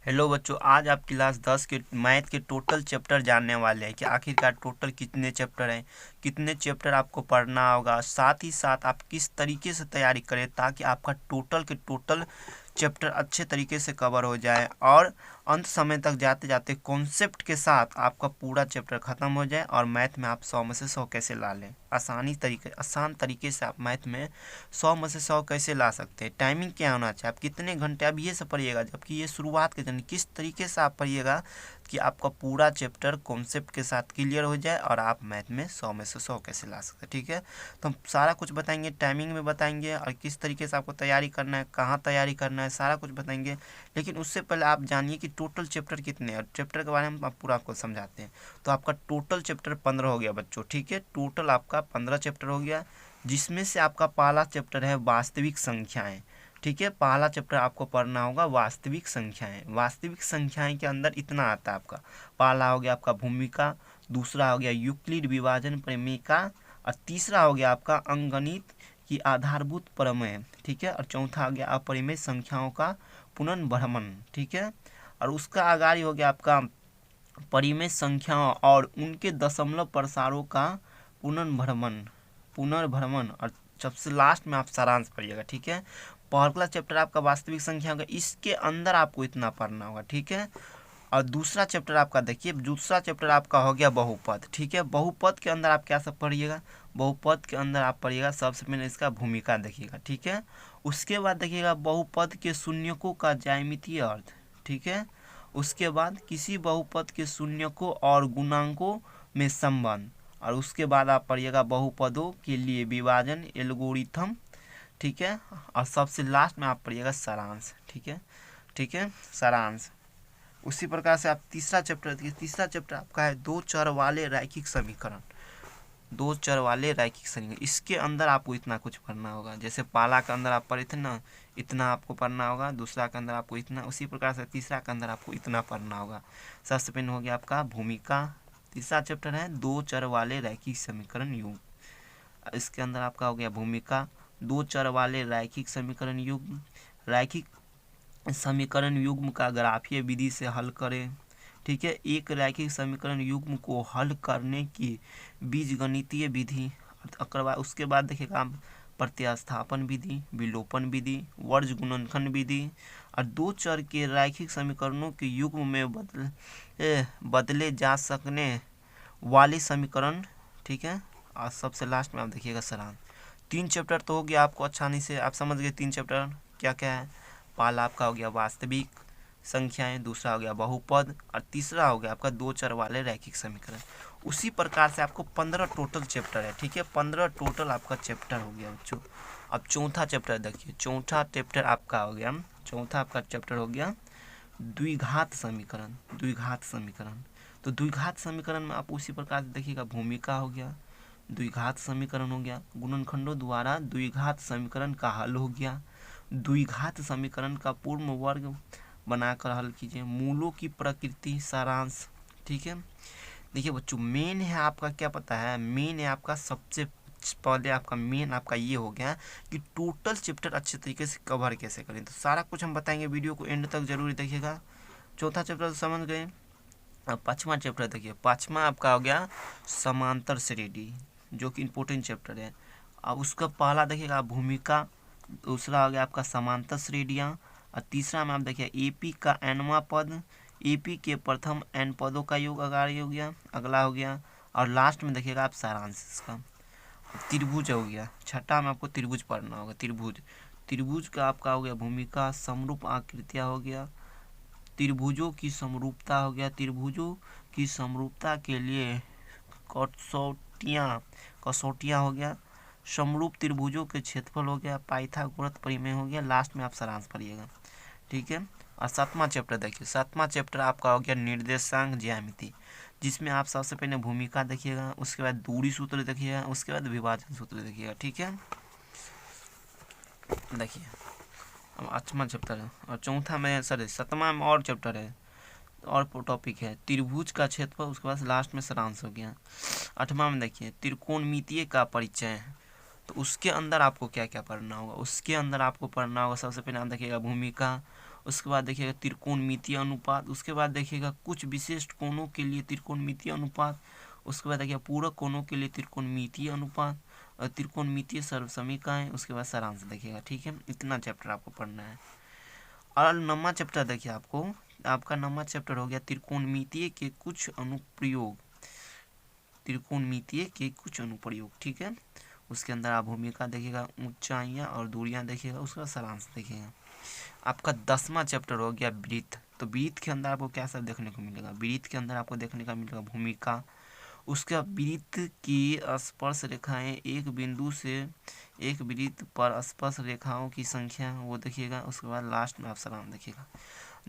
Hello बच्चों, आज आप क्लास 10 के मैथ के टोटल चैप्टर जानने वाले हैं कि आखिरकार टोटल कितने चैप्टर हैं, कितने चैप्टर आपको पढ़ना होगा, साथ ही साथ आप किस तरीके से तैयारी करें ताकि आपका टोटल के टोटल चैप्टर अच्छे तरीके से कवर हो जाए और अंत समय तक जाते जाते कॉन्सेप्ट के साथ आपका पूरा चैप्टर ख़त्म हो जाए और मैथ में आप 100 में से 100 कैसे ला लें। आसान तरीके से आप मैथ में 100 में से 100 कैसे ला सकते हैं। टाइमिंग क्या होना चाहिए, आप कितने घंटे अब ये सब पढ़िएगा, जबकि ये शुरुआत के दिन किस तरीके से आप पढ़िएगा कि आपका पूरा चैप्टर कॉन्सेप्ट के साथ क्लियर हो जाए और आप मैथ में 100 में से 100 कैसे ला सकते हैं। ठीक है, तो हम सारा कुछ बताएंगे, टाइमिंग में बताएंगे और किस तरीके से आपको तैयारी करना है, कहाँ तैयारी करना है, सारा कुछ बताएंगे। लेकिन उससे पहले आप जानिए कि टोटल चैप्टर कितने हैं और चैप्टर के बारे में आप पूरा आपको समझाते हैं। तो आपका टोटल चैप्टर 15 हो गया बच्चों। ठीक है, टोटल आपका 15 चैप्टर हो गया, जिसमें से आपका पहला चैप्टर है वास्तविक संख्याएं। ठीक है, पहला चैप्टर आपको पढ़ना होगा वास्तविक संख्याएं। वास्तविक संख्याएं के अंदर इतना आता है आपका, पहला हो गया आपका भूमिका, दूसरा हो गया यूक्लिड विभाजन प्रमेय और तीसरा हो गया आपका अंकगणित की आधारभूत प्रमेय। ठीक है, और चौथा हो गया अपरिमेय संख्याओं का पुनर्भ्रमण। ठीक है, और उसका आगारी हो गया आपका परिमेय संख्याओं और उनके दशमलव प्रसारों का पुनर्भ्रमण और सबसे लास्ट में आप सारांश पढ़िएगा। ठीक है, पहला चैप्टर आपका वास्तविक संख्या होगा, इसके अंदर आपको इतना पढ़ना होगा। ठीक है, और दूसरा चैप्टर आपका देखिए, दूसरा चैप्टर आपका हो गया बहुपद। ठीक है, बहुपद के अंदर आप क्या सब पढ़िएगा, बहुपद के अंदर आप पढ़िएगा सबसे पहले इसका भूमिका देखिएगा। ठीक है, उसके बाद देखिएगा बहुपद के शून्यकों का ज्यामितीय अर्थ। ठीक है, उसके बाद किसी बहुपद के शून्यकों और गुणांकों में संबंध, और उसके बाद आप पढ़िएगा बहुपदों के लिए विभाजन एल्गोरिथम। ठीक है, और सबसे लास्ट में आप पढ़िएगा सारांश। ठीक है, ठीक है, सारांश। उसी प्रकार से आप तीसरा चैप्टर देखिए, तीसरा चैप्टर आपका है दो चर वाले रैखिक समीकरण। दो चर वाले रैखिक समीकरण, इसके अंदर आपको इतना कुछ पढ़ना होगा। जैसे पहला के अंदर आप पढ़े थे ना, इतना आपको पढ़ना होगा, दूसरा के अंदर आपको इतना, उसी प्रकार से तीसरा के अंदर आपको इतना पढ़ना होगा। सबसे पहले हो गया आपका भूमिका, तीसरा चैप्टर है दो चर वाले रैखिक समीकरण युग्म। इसके अंदर आपका हो गया भूमिका, दो चर वाले रैखिक समीकरण युग्म, रैखिक समीकरण युग्म का ग्राफीय विधि से हल करें। ठीक है, एक रैखिक समीकरण युग्म को हल करने की बीजगणितीय विधि, उसके बाद देखिएगा प्रत्यास्थापन विधि, विलोपन विधि, वर्ज गुणनखंड विधि और दो चर के रैखिक समीकरणों के युग्म में बदले जा सकने वाले समीकरण। ठीक है, और सबसे लास्ट में आप देखिएगा सारांश। 3 चैप्टर तो हो गया आपको आसानी से, आप समझ गए 3 चैप्टर क्या क्या है। पहला आपका हो गया वास्तविक संख्याएं, दूसरा हो गया बहुपद और तीसरा हो गया आपका दो चर वाले रैखिक समीकरण। उसी प्रकार से आपको 15 टोटल चैप्टर है। ठीक है, 15 टोटल आपका चैप्टर हो गया बच्चों। अब चौथा चैप्टर देखिए, चौथा चैप्टर आपका हो गया, चौथा आपका चैप्टर हो गया द्विघात समीकरण। द्विघात समीकरण, तो द्विघात समीकरण में आप उसी प्रकार से देखिएगा भूमिका हो गया, द्विघात समीकरण हो गया, गुणनखंडों द्वारा द्विघात समीकरण का हल हो गया, द्विघात समीकरण का पूर्ण वर्ग बनाकर हल कीजिए, मूलों की प्रकृति, सारांश। ठीक है, देखिए बच्चों मेन है आपका, क्या पता है मेन है आपका, सबसे पहले आपका मेन आपका ये हो गया कि टोटल चैप्टर अच्छे तरीके से कवर कैसे करें। तो सारा कुछ हम बताएंगे, वीडियो को एंड तक जरूर देखिएगा। चौथा चैप्टर समझ गए। अब पाँचवा चैप्टर देखिए, पाँचवा आपका हो गया समांतर श्रेणी, जो कि इम्पोर्टेंट चैप्टर है। अब उसका पहला देखिएगा भूमिका, दूसरा हो गया आपका समांतर श्रेणियाँ और तीसरा में आप देखिए एपी का एनवा पद, एपी के प्रथम एन पदों का योग अगाड़ी हो गया, अगला हो गया, और लास्ट में देखिएगा आप सारांश इसका। त्रिभुज हो गया, छठा में आपको त्रिभुज पढ़ना होगा। त्रिभुज, त्रिभुज का आपका हो गया भूमिका, समरूप आकृतियाँ हो गया, त्रिभुजों की समरूपता हो गया, त्रिभुजों की समरूपता के लिए कसौटियाँ हो गया, समरूप त्रिभुजों के क्षेत्रफल हो गया, पाइथागोरस प्रमेय हो गया, लास्ट में आप सारांश पढ़िएगा। ठीक है, और सातवां चैप्टर देखिए, सातवां चैप्टर आपका हो गया निर्देशांक ज्यामिति, जिसमें आप सबसे पहले भूमिका देखिएगा, उसके बाद दूरी सूत्र देखिएगा, उसके बाद विभाजन सूत्र देखिएगा। ठीक है, देखिए अब आठवां चैप्टर है और चौथा में सतवां में और चैप्टर है और टॉपिक है त्रिभुज का क्षेत्रफल, उसके बाद लास्ट में सारांश हो गया। आठवां में देखिए त्रिकोणमितीय का परिचय, तो उसके अंदर आपको क्या क्या पढ़ना होगा, उसके अंदर आपको पढ़ना होगा सबसे पहले आप देखिएगा भूमिका, उसके बाद देखिएगा त्रिकोणमितीय अनुपात, उसके बाद देखिएगा कुछ विशिष्ट कोणों के लिए त्रिकोणमितीय अनुपात, उसके बाद देखिए पूरक कोणों के लिए त्रिकोणमितीय अनुपात और त्रिकोणमितीय सर्वसमीकरण, उसके बाद सारांश देखिएगा। ठीक है, इतना चैप्टर आपको पढ़ना है। और नौवां चैप्टर देखिए आपका नौवां चैप्टर हो गया त्रिकोणमितीय के कुछ अनुप्रयोग, त्रिकोणमितीय के कुछ अनुप्रयोग। ठीक है, उसके अंदर आप भूमिका देखिएगा, ऊंचाइयां और दूरियां देखिएगा, उसका सारांश देखिएगा। आपका 10वां चैप्टर हो गया वृत्त। तो वृत्त के अंदर आपको क्या सब देखने को मिलेगा? वृत्त के अंदर आपको देखने का मिलेगा भूमिका, उसके वृत्त की स्पर्श रेखाएं, एक बिंदु से एक वृत्त पर स्पर्श रेखाओं की संख्या वो देखिएगा। उसके बाद लास्ट में आप सारांश देखिएगा।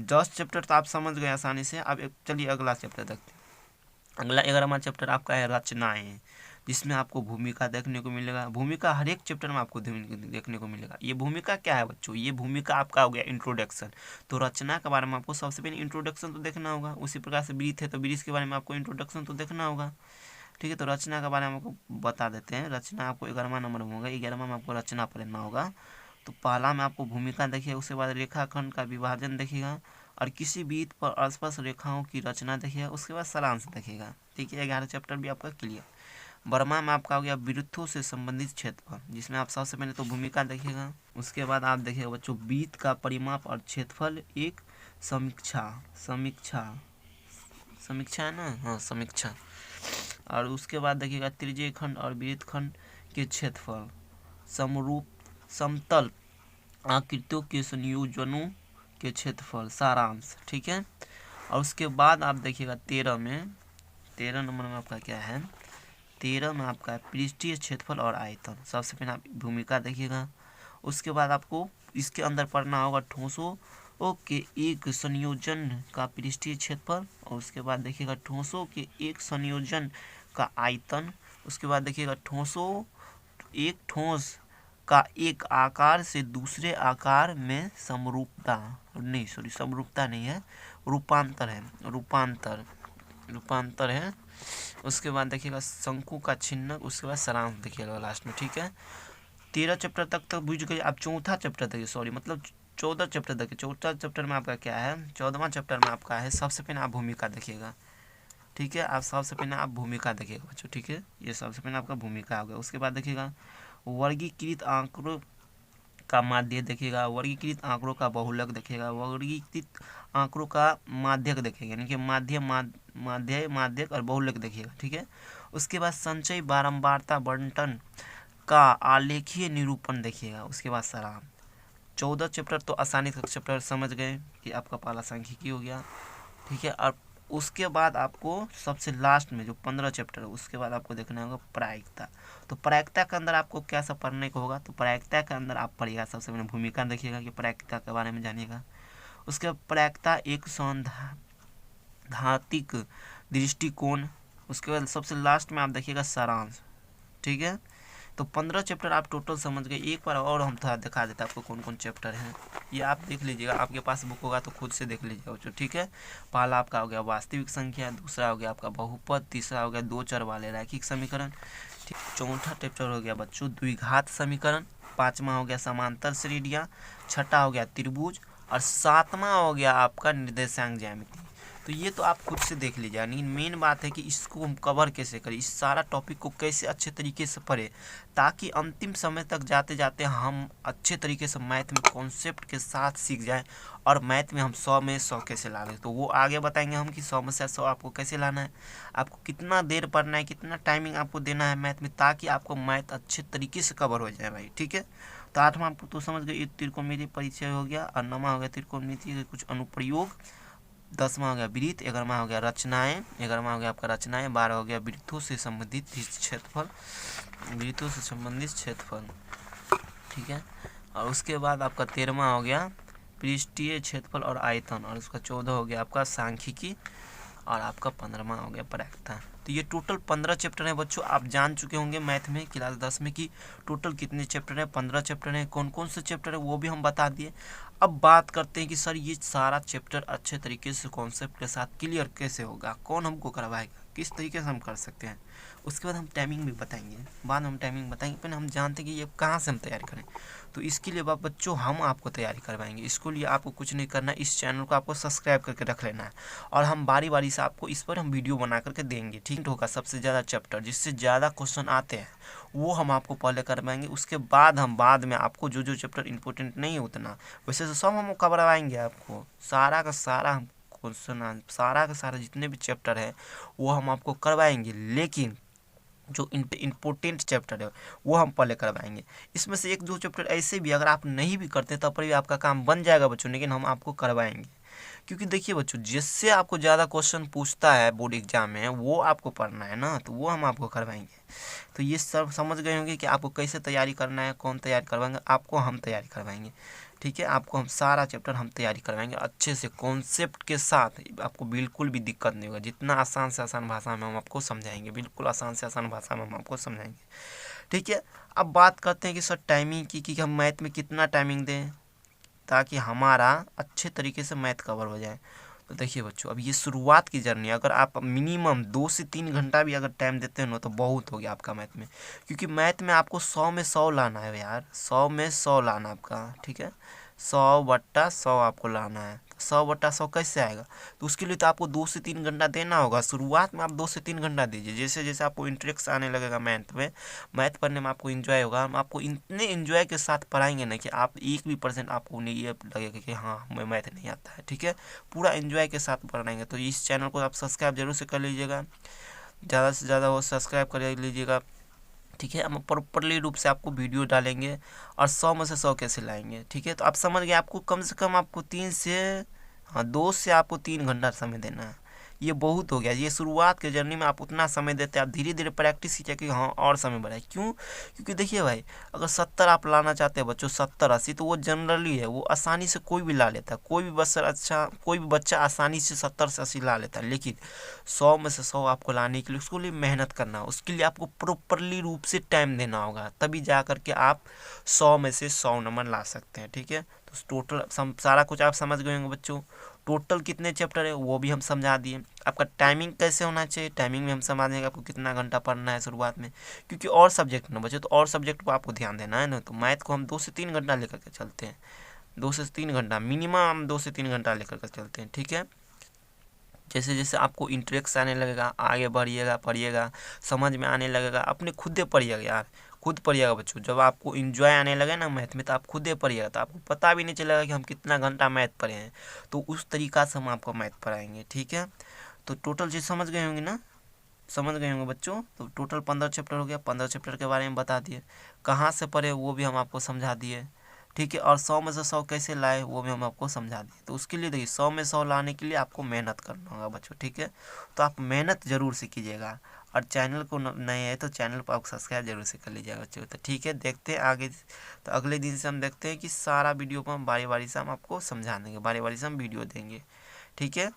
10 चैप्टर तो आप समझ गए आसानी से। अब चलिए अगला चैप्टर देखते हैं। अगला 11वां चैप्टर आपका है रचनाएं, जिसमें आपको भूमिका देखने को मिलेगा। भूमिका हर एक चैप्टर में आपको देखने को मिलेगा। ये भूमिका क्या है बच्चों? ये भूमिका आपका हो गया इंट्रोडक्शन। तो रचना के बारे में आपको सबसे पहले इंट्रोडक्शन तो देखना होगा। उसी प्रकार से वृत्त है तो वृत्त के बारे में आपको इंट्रोडक्शन तो देखना होगा। ठीक है, तो रचना के बारे में आपको बता देते हैं। रचना आपको 11वां नंबर में होगा। 11वां में आपको रचना पढ़ना होगा। तो पहला में आपको भूमिका देखिएगा, उसके बाद रेखाखंड का विभाजन देखिएगा और किसी वृत्त पर स्पर्श रेखाओं की रचना देखिएगा, उसके बाद सारांश देखिएगा। ठीक है, 11 चैप्टर भी आपका क्लियर। 12वां में आपका हो गया वृत्तों से संबंधित क्षेत्रफल, जिसमें आप सबसे पहले तो भूमिका देखिएगा। उसके बाद आप देखिएगा बच्चों वृत्त का परिमाप और क्षेत्रफल, एक समीक्षा है ना, हाँ समीक्षा। और उसके बाद देखिएगा त्रिज्यीय खंड और वृत्त खंड के क्षेत्रफल, समतल आकृतियों के संयोजनों के क्षेत्रफल, सारांश। ठीक है, और उसके बाद आप देखिएगा 13 नंबर में आपका क्या है? 13 में आपका पृष्ठीय क्षेत्रफल और आयतन। सबसे पहले आप भूमिका देखिएगा। उसके बाद आपको इसके अंदर पढ़ना होगा ठोसों के एक संयोजन का पृष्ठीय क्षेत्रफल, और उसके बाद देखिएगा ठोसों के एक संयोजन का आयतन। उसके बाद देखिएगा एक ठोस का एक आकार से दूसरे आकार में समरूपता नहीं है, रूपांतर है। उसके बाद देखिएगा शंकु का छिन्नक, उसके बाद सारांश देखिएगा लास्ट में। ठीक है, 13 चैप्टर तक बुझ गए। आप चौथा चैप्टर देखिए, मतलब 14 चैप्टर देखिए। चौथा चैप्टर में आपका क्या है? 14वां चैप्टर में आपका है सबसे पहले आप भूमिका देखिएगा। ठीक है, आप सबसे पहले आप भूमिका देखिएगा बच्चों। ठीक है, ये सबसे पहले आपका भूमिका हो गया। उसके बाद देखिएगा वर्गीकृत आंकड़ों का माध्य देखिएगा, वर्गीकृत आंकड़ों का बहुलक देखिएगा, वर्गीकृत आंकड़ों का माध्यक देखिएगा, यानी कि माध्यक और बहुलक देखिएगा। ठीक है, उसके बाद संचय बारंबारता बंटन का आलेखीय निरूपण देखिएगा। उसके बाद सारांश। 14 चैप्टर तो आसानी से चैप्टर समझ गए कि आपका पहला सांख्यिकी हो गया। ठीक है, और उसके बाद आपको सबसे लास्ट में जो 15 चैप्टर है, उसके बाद आपको देखना होगा प्रायिकता। तो प्रायिकता के अंदर आपको क्या सब पढ़ने को होगा? तो प्रायिकता के अंदर आप पढ़िएगा सबसे पहले भूमिका देखिएगा कि प्रायिकता के बारे में जानिएगा। उसके बाद प्रायिकता एक सैद्धांतिक दृष्टिकोण। उसके बाद सबसे लास्ट में आप देखिएगा सारांश। ठीक है, तो 15 चैप्टर आप टोटल समझ गए। एक बार और हम थोड़ा दिखा देते हैं आपको कौन कौन चैप्टर हैं। ये आप देख लीजिएगा, आपके पास बुक होगा तो खुद से देख लीजिएगा बच्चों। ठीक है, पहला आपका हो गया वास्तविक संख्या, दूसरा हो गया आपका बहुपद, तीसरा हो गया दो चर वाले रैखिक समीकरण, चौथा चैप्टर हो गया बच्चों द्विघात समीकरण, पांचवा हो गया समांतर श्रेणियाँ, छठा हो गया त्रिभुज, और सातवां हो गया आपका निर्देशांक ज्यामिति। तो ये तो आप खुद से देख लीजिए, लेकिन मेन बात है कि इसको हम कवर कैसे करें, इस सारा टॉपिक को कैसे अच्छे तरीके से पढ़ें, ताकि अंतिम समय तक जाते जाते हम अच्छे तरीके से मैथ में कॉन्सेप्ट के साथ सीख जाएं और मैथ में हम 100 में 100 कैसे ला लें। तो वो आगे बताएंगे हम कि 100 में से 100 आपको कैसे लाना है, आपको कितना देर पढ़ना है, कितना टाइमिंग आपको देना है मैथ में, ताकि आपको मैथ अच्छे तरीके से कवर हो जाए भाई। ठीक है, तो 8वां आपको तो समझ गए, त्रिकोणमितीय परिचय हो गया, और 9वां हो गया त्रिकोणमितीय के कुछ अनुप्रयोग, 10वां हो गया वृत्त, 11वां हो गया रचनाएं, 11वां हो गया आपका रचनाएं, 12 हो गया वृत्तों से संबंधित क्षेत्रफल। ठीक है, और उसके बाद आपका 13वां हो गया पृष्ठीय क्षेत्रफल और आयतन, और उसका 14 हो गया आपका सांख्यिकी, और आपका 15वां हो गया प्रायिकता। तो ये टोटल 15 चैप्टर हैं बच्चों। आप जान चुके होंगे मैथ में क्लास 10 में कि टोटल कितने चैप्टर हैं, 15 चैप्टर हैं। कौन कौन से चैप्टर है वो भी हम बता दिए। अब बात करते हैं कि सर ये सारा चैप्टर अच्छे तरीके से कॉन्सेप्ट के साथ क्लियर कैसे होगा, कौन हमको करवाएगा, किस तरीके से हम कर सकते हैं। उसके बाद हम टाइमिंग भी बताएंगे, बाद में हम टाइमिंग बताएंगे, पहले हम जानते हैं कि ये कहाँ से हम तैयारी करें। तो इसके लिए बच्चों हम आपको तैयारी करवाएंगे। इसके लिए आपको कुछ नहीं करना है, इस चैनल को आपको सब्सक्राइब करके रख लेना है और हम बारी बारी से आपको इस पर हम वीडियो बना करके देंगे। ठीक होगा, सबसे ज़्यादा चैप्टर जिससे ज़्यादा क्वेश्चन आते हैं वो हम आपको पहले करवाएंगे। उसके बाद हम बाद में आपको जो जो चैप्टर इंपॉर्टेंट नहीं है उतना, वैसे तो सब हम करवाएंगे आपको, सारा का सारा हम क्वेश्चन, सारा का सारा जितने भी चैप्टर है वो हम आपको करवाएंगे, लेकिन जो इम्पोर्टेंट चैप्टर है वो हम पहले करवाएंगे। इसमें से एक दो चैप्टर ऐसे भी अगर आप नहीं भी करते तब पर भी आपका काम बन जाएगा बच्चों, लेकिन हम आपको करवाएंगे। क्योंकि देखिए बच्चों, जिससे आपको ज़्यादा क्वेश्चन पूछता है बोर्ड एग्जाम में वो आपको पढ़ना है ना, तो वो हम आपको करवाएंगे। तो ये सब समझ गए होंगे कि आपको कैसे तैयारी करना है, कौन तैयारी करवाएंगे, आपको हम तैयारी करवाएंगे। ठीक है, आपको हम सारा चैप्टर हम तैयारी करवाएंगे अच्छे से, कॉन्सेप्ट के साथ। आपको बिल्कुल भी दिक्कत नहीं होगा, जितना आसान से आसान भाषा में हम आपको समझाएंगे, बिल्कुल आसान से आसान भाषा में हम आपको समझाएंगे। ठीक है, अब बात करते हैं कि सर टाइमिंग की, कि हम मैथ में कितना टाइमिंग दें ताकि हमारा अच्छे तरीके से मैथ कवर हो जाए। तो देखिए बच्चों, अब ये शुरुआत की जर्नी, अगर आप मिनिमम 2 से 3 घंटा भी अगर टाइम देते हैं ना तो बहुत हो गया आपका मैथ में। क्योंकि मैथ में आपको 100 में 100 लाना है यार, 100 में 100 लाना आपका। ठीक है, 100/100 आपको लाना है। 100/100 कैसे आएगा, तो उसके लिए तो आपको 2 से 3 घंटा देना होगा। शुरुआत में आप 2 से 3 घंटा दीजिए, जैसे जैसे आपको इंटरेस्ट आने लगेगा मैथ में, मैथ पढ़ने में आपको इन्जॉय होगा, हम आपको इतने इन्जॉय के साथ पढ़ाएंगे ना कि आप 1% आपको नहीं ये लगेगा कि हाँ हमें मैथ नहीं आता है। ठीक है, पूरा इन्जॉय के साथ पढ़ाएंगे। तो इस चैनल को आप सब्सक्राइब जरूर से कर लीजिएगा, ज़्यादा से ज़्यादा वो सब्सक्राइब कर लीजिएगा। ठीक है, हम प्रॉपरली रूप से आपको वीडियो डालेंगे और 100 में से 100 कैसे लाएंगे। ठीक है, तो आप समझ गए, आपको कम से कम आपको 2 से आपको 3 घंटा समय देना है। ये बहुत हो गया, ये शुरुआत के जर्नी में आप उतना समय देते हैं, आप धीरे धीरे प्रैक्टिस कीजिए कि हाँ और समय बढ़ाए। क्यों, क्योंकि देखिए भाई, अगर 70 आप लाना चाहते हैं बच्चों, 70-80, तो वो जनरली है, वो आसानी से कोई भी ला लेता है, कोई भी बच्चा आसानी से 70 से 80 ला लेता है। लेकिन 100 में से 100 आपको लाने के लिए उसके लिए मेहनत करना, उसके लिए आपको प्रॉपरली रूप से टाइम देना होगा, तभी जा करके आप 100 में से 100 नंबर ला सकते हैं। ठीक है, तो टोटल सारा कुछ आप समझ गए होंगे बच्चों। टोटल कितने चैप्टर है वो भी हम समझा दिए। आपका टाइमिंग कैसे होना चाहिए, टाइमिंग में हम समझा देंगे आपको कितना घंटा पढ़ना है शुरुआत में। क्योंकि और सब्जेक्ट ना बचे, तो और सब्जेक्ट को आपको ध्यान देना है ना। तो मैथ को हम 2 से 3 घंटा लेकर के चलते हैं, 2 से 3 घंटा मिनिमम, हम 2 से 3 घंटा लेकर के चलते हैं। ठीक है, जैसे जैसे आपको इंटरेस्ट आने लगेगा, आगे बढ़िएगा, पढ़िएगा, समझ में आने लगेगा, अपने खुद पढ़िएगा यार, खुद पढ़िएगा बच्चों। जब आपको इन्जॉय आने लगे ना मैथ में, तो आप खुद पढ़िएगा, तो आपको पता भी नहीं चलेगा कि हम कितना घंटा मैथ पढ़े हैं। तो उस तरीक़ा से हम आपको मैथ पढ़ाएंगे। ठीक है, तो टोटल चीज़ समझ गए होंगे ना, समझ गए होंगे बच्चों। तो टोटल 15 चैप्टर हो गया, 15 चैप्टर के बारे में बता दिए, कहाँ से पढ़े वो भी हम आपको समझा दिए। ठीक है, और 100 में से 100 कैसे लाए वो भी हम आपको समझा दिए। तो उसके लिए देखिए, 100 में 100 लाने के लिए आपको मेहनत करना होगा बच्चों। ठीक है, तो आप मेहनत ज़रूर से कीजिएगा, और चैनल को नए है तो चैनल को आप सब्सक्राइब जरूर से कर लीजिएगा बच्चों। तो ठीक है, देखते हैं आगे, तो अगले दिन से हम देखते हैं कि सारा वीडियो को हम बारी बारी से हम आपको समझा देंगे, बारी बारी से हम वीडियो देंगे। ठीक है।